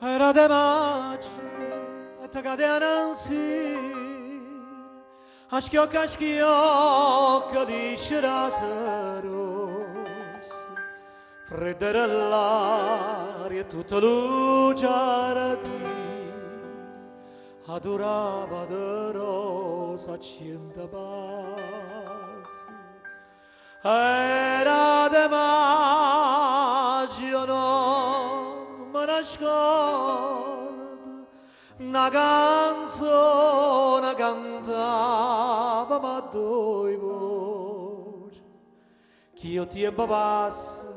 Era de maggio e te cadevano a schiocca di scerasa rossa, fredda era l'aria e tutta luce adorava de rosa accenda bassa. Era de maggio, non me ne scordo, una canzone cantava ma due voci, che io ti ebbe passa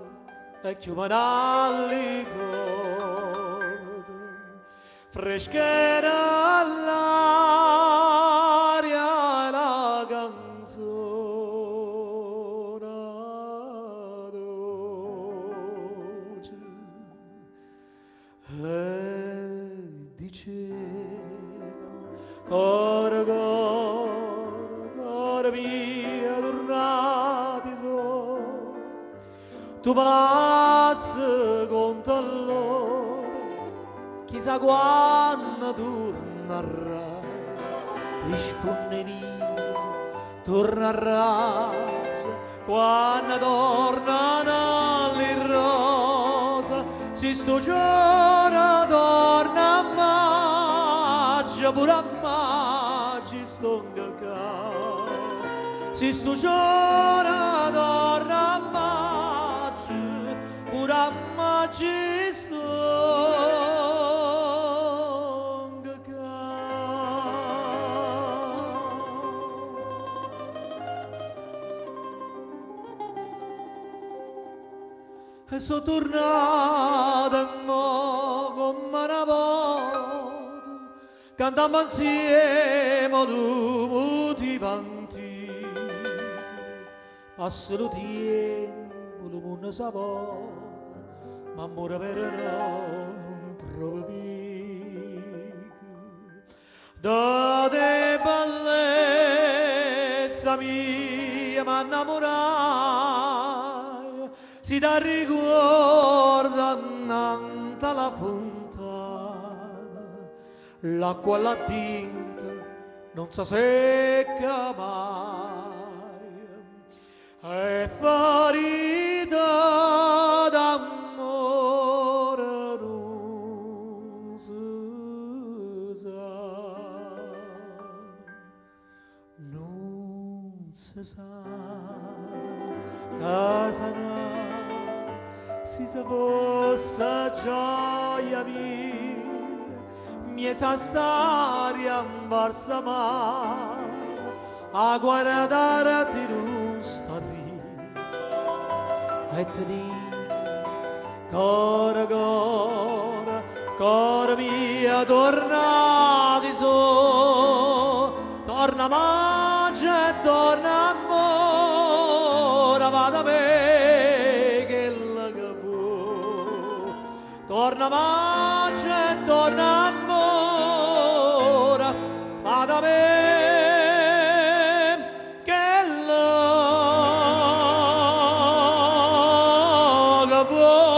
e che me ne ricordo, freschera all'aria e la canzone dolce. E diceva, cora mia, tornati so, tu me lassi con te loro, chissà quando tornerà, rispondevi, tornerà, quando tornano le rose, se sto giorno torna a maggio, pure a maggio sto in casa, se sto giorno torna a maggio, pure a maggio sto in casa. E sono tornata mo come una volta, cantammo insieme tutti vanti. Passa lo tempo, il mondo si volta, ma amore vero non trovo più. Da te bellezza mia m'innamorai, si da ricorda annanti alla fontana, l'acqua alla tinta non si secca mai, è ferita d'amore non si sa, non si sa, casa si fosse gioia mia, mi sa stare a Barsamà, a guardare ti non sta lì, e ti dico, cora mia, torna di so, torna maggio e torna amore, vada a me. Torna maggio e torna amore, fa da me che lo vuoi.